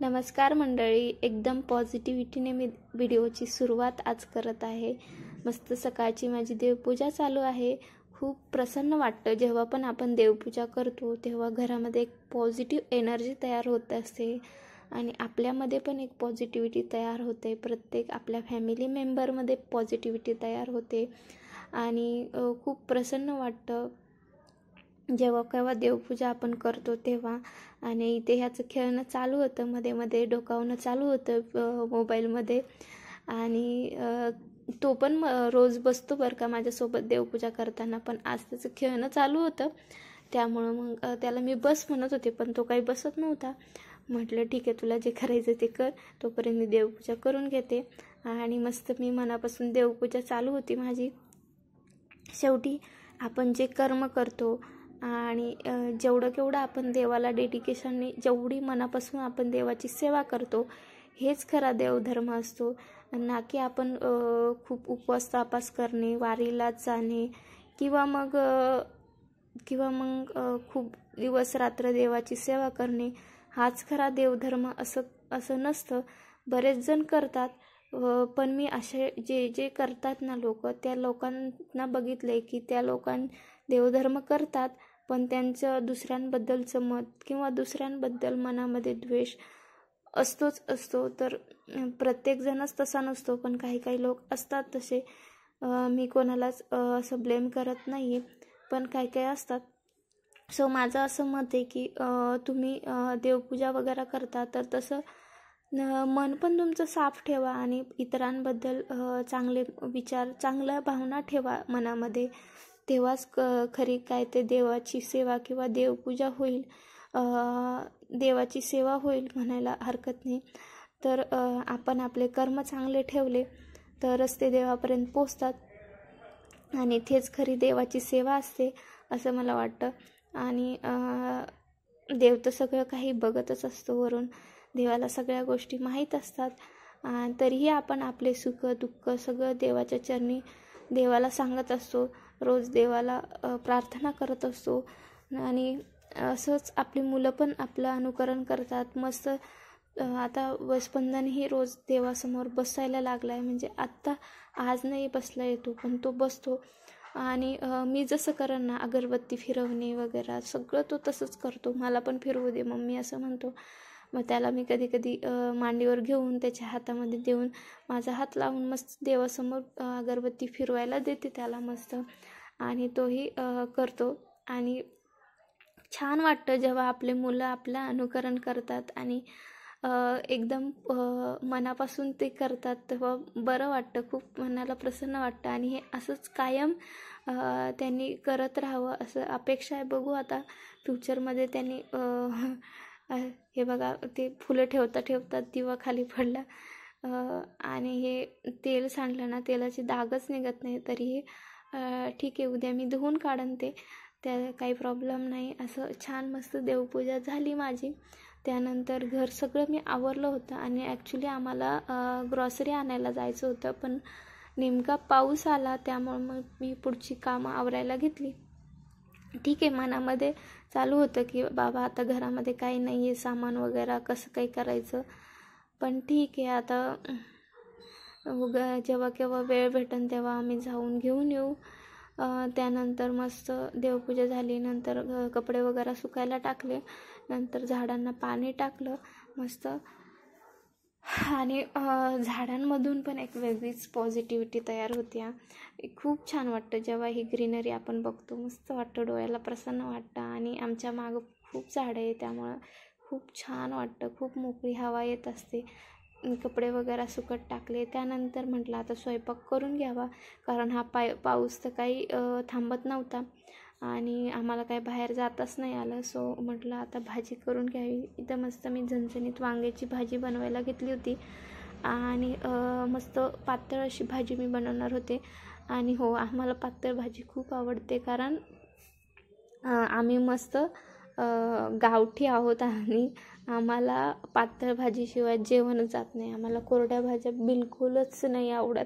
नमस्कार मंडळी, एकदम पॉझिटिव्हिटीने मी व्हिडिओची सुरुवात आज करत आहे. मस्त सकाळची माझी देवपूजा चालू आहे. खूप प्रसन्न वाटतं जेव्हा पण आपण देवपूजा करतो तेव्हा घरामध्ये एक पॉझिटिव्ह एनर्जी तयार होत असते आणि आपल्यामध्ये पण एक पॉझिटिव्हिटी तयार होते. प्रत्येक आपल्या फॅमिली मेंबरमध्ये पॉझिटिव्हिटी तयार होते आणि खूप प्रसन्न वाटतं जेव्हा केव्हा देवपूजा आपण करतो तेव्हा. आणि इथे ह्याचं खेळणं चालू होतं, मध्ये मध्ये डोकावणं चालू होतं मोबाईलमध्ये. आणि तो पण रोज बसतो बरं का माझ्यासोबत देवपूजा करताना, पण आज त्याचं खेळणं चालू होतं त्यामुळं मग त्याला मी बस म्हणत होते पण तो काही बसत नव्हता. म्हटलं ठीक आहे, तुला जे करायचं ते कर, तोपर्यंत मी देवपूजा करून घेते. आणि मस्त मी मनापासून देवपूजा चालू होती माझी. शेवटी आपण जे कर्म करतो आणि जेवढं केवढं आपण देवाला डेडिकेशनने, जेवढी मनापासून आपण देवाची सेवा करतो, हेच खरा देवधर्म असतो. ना की आपण खूप उपवास तापास करणे, वारीला जाणे किंवा मग खूप दिवस रात्र देवाची सेवा करणे, हाच खरा देवधर्म असं नसतं. बरेच जण करतात, पण मी असे जे करतात ना लोक, त्या लोकांना बघितले की त्या देवधर्म करतात पण त्यांचं दुसऱ्यांबद्दलचं मत किंवा दुसऱ्यांबद्दल मनामध्ये द्वेष असतो. तर प्रत्येकजणच तसा नसतो, पण काही लोक असतात तसे. मी कोणालाच असं ब्लेम करत नाही आहे, पण काही असतात. सो माझं असं मत आहे की तुम्ही देवपूजा वगैरे करता तर तसं मन पण तुमचं साफ ठेवा आणि इतरांबद्दल चांगले विचार, चांगल्या भावना ठेवा मनामध्ये. तेव्हाच खरी काय ते देवाची सेवा किंवा देवपूजा होईल, देवाची सेवा होईल म्हणायला हरकत नाही. तर आपण आपले कर्म चांगले ठेवले तरच ते देवापर्यंत पोचतात आणि तेच खरी देवाची सेवा असते असं मला वाटतं. आणि देव तर सगळं काही बघतच असतो वरून. देवाला सगळ्या गोष्टी माहीत असतात. तरीही आपण आपले सुख दुःख सगळं देवाच्या चरणी देवाला सांगत असतो. रोज देवाला प्रार्थना करत असतो आणि असंच आपली मुलं पण आपलं अनुकरण करतात. मस्त आता वसुंधनही रोज देवासमोर बसायला लागला आहे. म्हणजे आत्ता आज नाही बसला येतो पण तो बसतो. आणि मी जसं करेन ना, अगरबत्ती फिरवणे वगैरे सगळं तो तसंच करतो. मला पण फिरवू दे मम्मी असं म्हणतो. मग त्याला मी कधी मांडीवर घेऊन त्याच्या हातामध्ये देऊन माझा हात लावून मस्त देवासमोर अगरबत्ती फिरवायला देते त्याला मस्त. आणि तोही करतो. आणि छान वाटतं जेव्हा आपले मुलं आपलं अनुकरण करतात आणि एकदम मनापासून ते करतात तेव्हा बरं वाटतं, खूप मनाला प्रसन्न वाटतं. आणि हे असंच कायम त्यांनी करत राहावं असं अपेक्षा आहे. बघू आता फ्युचरमध्ये त्यांनी हे बघा, ते फुलं ठेवता दिवा खाली पडला आणि हे तेल सांडलं ना, तेलाची डागच निघत नाही. तरीही ठीक आहे, उद्या मी धुवून काढन ते, त्या काही प्रॉब्लेम नाही. असं छान मस्त देवपूजा झाली माझी. त्यानंतर घर सगळं मी आवरलं होतं आणि ॲक्च्युली आम्हाला ग्रॉसरी आणायला जायचं होतं, पण नेमका पाऊस आला त्यामुळे मग मी पुढची कामं आवरायला घेतली. ठीक आहे, मनामध्ये चालू होतं की बाबा आता घरामध्ये काही नाही आहे सामान वगैरे, कसं काही करायचं. पण ठीक आहे, आता जेव्हा केव्हा वेळ भेटेन तेव्हा आम्ही जाऊन घेऊन येऊ. त्यानंतर मस्त देवपूजा झाली. नंतर कपडे वगैरे सुकायला टाकले, नंतर झाडांना पाणी टाकलं मस्त. आणि झाडांमधून पण एक वेगळीच पॉझिटिव्हिटी तयार होते. खूप छान वाटतं जेव्हा ही ग्रीनरी आपण बघतो, मस्त वाटतं, डोळ्याला प्रसन्न वाटतं. आणि आमच्या मागं खूप झाडं आहे त्यामुळं खूप छान वाटतं, खूप मोकळी हवा येत असते. कपडे वगैरे सुकत टाकले. त्यानंतर म्हटलं आता स्वयंपाक करून घ्यावा, कारण हा पाऊस तर काही थांबत नव्हता आणि आम्हाला काही बाहेर जाताच नाही आलं. सो म्हटलं आता भाजी करून घ्यावी. इथं मस्त मी झणझणीत वांग्याची भाजी बनवायला घेतली होती आणि मस्त पातळ अशी भाजी मी बनवणार होते. आणि हो, आम्हाला पातळ भाजी खूप आवडते, कारण आम्ही मस्त गावठी आहोत आणि आम्हाला पातळ भाजीशिवाय जेवणच जात नाही. आम्हाला कोरड्या भाज्या बिलकुलच नाही आवडत,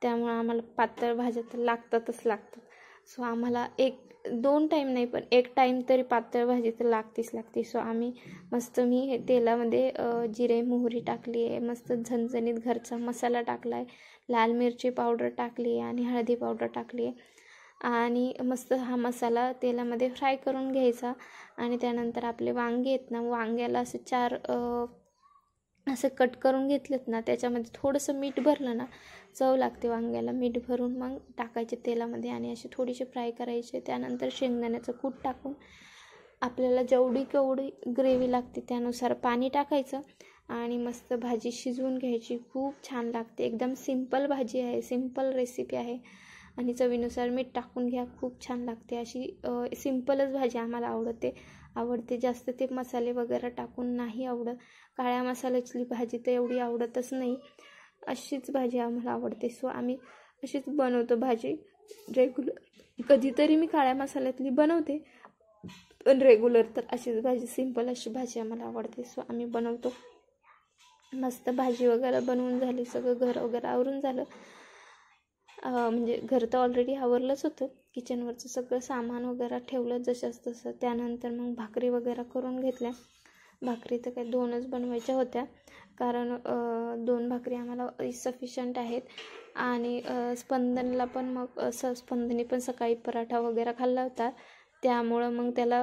त्यामुळे आम्हाला पातळ भाज्या तर लागतातच लागतात. सो आम्हाला एक 2 टाईम नाही पण 1 टाईम तरी पातळ भाजी तर लागते. सो आम्ही मस्त मी तेलामध्ये जिरे मोहरी टाकली आहे, मस्त झणझणीत घरचा मसाला टाकला आहे, लाल मिरची पावडर टाकली आहे आणि हळदी पावडर टाकली आहे आणि मस्त हा मसाला तेलामध्ये फ्राय करून घ्यायचा. आणि त्यानंतर आपले वांगे आहेत ना, वांग्याला असे 4 असं कट करून घेतलेत ना, त्याच्यामध्ये थोडंसं मीठ भरलं ना, चव लागते वांग्याला. मीठ भरून मग टाकायचे तेलामध्ये आणि असे थोडेसे फ्राय करायचे. त्यानंतर शेंगदाण्याचं कूट टाकून आपल्याला केवढी ग्रेव्ही लागते त्यानुसार पाणी टाकायचं आणि मस्त भाजी शिजवून घ्यायची. खूप छान लागते. एकदम सिंपल भाजी आहे, सिंपल रेसिपी आहे आणि चवीनुसार मीठ टाकून घ्या. खूप छान लागते. अशी सिंपलच भाजी आम्हाला आवडते. जास्त ते मसाले वगैरे टाकून नाही आवडत. काळ्या मसाल्याची भाजी तर एवढी आवडतच नाही. अशीच भाजी आम्हाला आवडते. सो आम्ही अशीच बनवतो भाजी रेग्युलर. कधीतरी मी काळ्या मसाल्यातली बनवते, पण रेग्युलर तर अशीच भाजी, सिंपल अशी भाजी आम्हाला आवडते. सो आम्ही बनवतो. मस्त भाजी वगैरे बनवून झाली, सगळं घर वगैरे आवरून झालं. म्हणजे घर तर ऑलरेडी आवरलंच होतं. किचनवरचं सगळं सामान वगैरे ठेवलं जशाच तसं. त्यानंतर मग भाकरी वगैरे करून घेतल्या. भाकरी तर काही 2च बनवायच्या होत्या, कारण 2 भाकरी आम्हाला सफिशियंट आहेत. आणि स्पंदनला पण मग स्पंदनी पण सकाळी पराठा वगैरे खाल्ला होता, त्यामुळं मग त्याला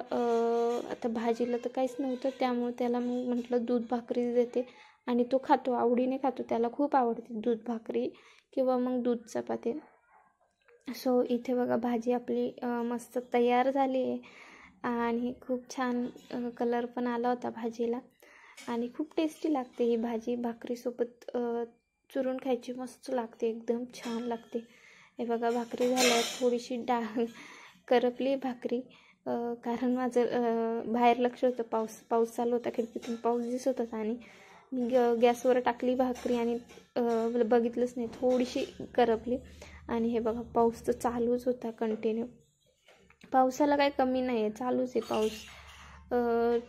आता भाजीला तर काहीच नव्हतं, त्यामुळे त्याला मग म्हटलं दूध भाकरी देते आणि तो खातो, आवडीने खातो. त्याला खूप आवडते दूध भाकरी किंवा मग दूध चपाती. सो इथे बघा भाजी आपली मस्त तयार झाली आहे आणि खूप छान कलर पण आला होता भाजीला आणि खूप टेस्टी लागते ही भाजी. भाकरीसोबत चुरून खायची, मस्त लागते, एकदम छान लागते. हे बघा भाकरी झाल्या, थोडीशी डाळ करपली भाकरी, कारण माझं बाहेर लक्ष होतं. पाऊस चालू होता, खिडकीतून पाऊस दिसत होता आणि मी गॅसवर टाकली भाकरी आणि बघितलंच नाही, थोडीशी करपली. आणि हे बघा पाऊस तर चालूच होता कंटिन्यू. पावसाला काही कमी नाही आहे, चालूच आहे पाऊस.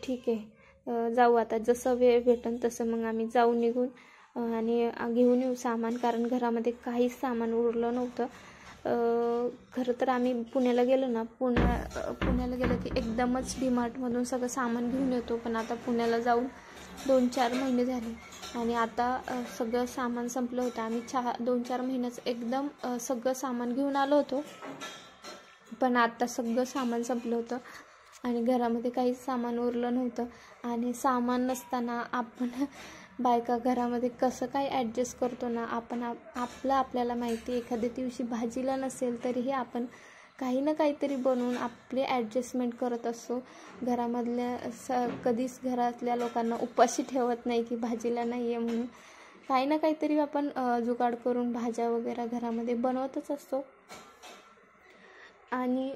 ठीक आहे, जाऊ आता, जसं वेळ भेटेल तसं मग आम्ही जाऊ निघून आणि घेऊन येऊ सामान, कारण घरामध्ये काहीच सामान उरलं नव्हतं. खरं तर आम्ही पुण्याला गेलो ना, पुण्याला गेलो की एकदमच डीमार्टमधून सगळं सामान घेऊन येतो. पण आता पुण्याला जाऊन 2-4 महिने झाले आणि आता सगळं सामान संपलं होतं. आम्ही 2-4 महिन्याचं एकदम सगळं सामान घेऊन आलो होतो, पण आता सगळं सामान संपलं होतं आणि घरामध्ये काहीच सामान उरलं नव्हतं. आणि सामान नसताना आपण बायका घरामध्ये कसं काय ॲडजस्ट करतो ना, आपण आपल्याला माहिती. एखाद्या दिवशी भाजीला नसेल तरीही आपण काही ना काहीतरी बनवून आपले ॲडजस्टमेंट करत असतो. घरामधल्या कधीच घरातल्या लोकांना उपाशी ठेवत नाही की भाजीला नाही आहे म्हणून. काही ना काहीतरी आपण जुगाड करून भाज्या वगैरे घरामध्ये बनवतच असतो. आणि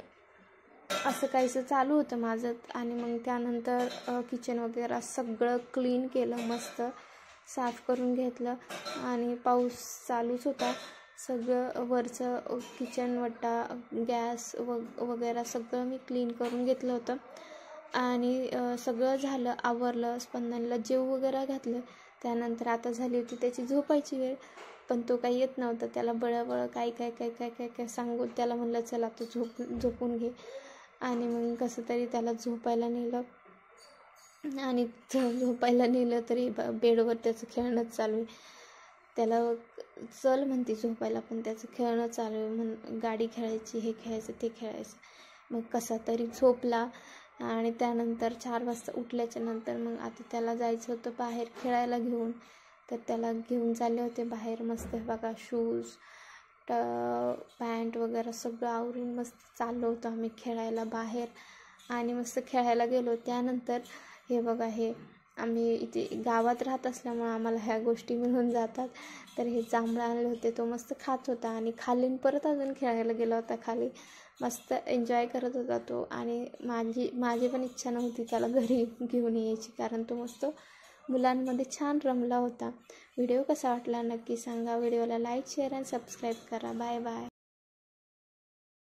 असं काहीसं चालू होतं माझं. आणि मग त्यानंतर किचन वगैरे सगळं क्लीन केलं, मस्त साफ करून घेतलं. आणि पाऊस चालूच होता. सगळं वरचं किचन वट्टा, गॅस वगैरे सगळं मी क्लीन करून घेतलं होतं. आणि सगळं झालं, आवरलं. स्पंदनला जेव वगैरे घातलं. त्यानंतर आता झाली होती त्याची झोपायची वेळ, पण तो काही येत नव्हता. त्याला बळबळ काय सांगून त्याला म्हणलं चला तू झोपून घे. आणि मग कसं तरी त्याला झोपायला नेलं. आणि झोपायला नेलं तरी बेडवर त्याचं खेळणंच चालू आहे. त्याला चल म्हणते झोपायला, पण त्याचं खेळणं चालू आहे. गाडी खेळायची, हे खेळायचं, ते खेळायचं. मग कसा तरी झोपला. आणि त्यानंतर 4 वाजता उठल्याच्या नंतर मग आता त्याला जायचं होतं बाहेर खेळायला घेऊन. तर त्याला घेऊन चालले होते बाहेर. मस्त बघा शूज, पॅन्ट वगैरे सगळं आवरून मस्त चाललो होतो आम्ही खेळायला बाहेर. आणि मस्त खेळायला गेलो. त्यानंतर हे बघा, हे आम्ही इथे गावात राहत असल्यामुळे आम्हाला ह्या गोष्टी मिळून जातात. तर हे जांभळं आणले होते, तो मस्त खात होता. आणि खाली परत अजून खेळायला गेला होता खाली, मस्त एन्जॉय करत होता तो. आणि माझी पण इच्छा नव्हती त्याला घरी घेऊन यायची, कारण तो मस्त मुलांमध्ये छान रमला होता. व्हिडिओ कसा वाटला नक्की सांगा. व्हिडिओला लाईक, शेअर आणि सबस्क्राईब करा. Bye bye.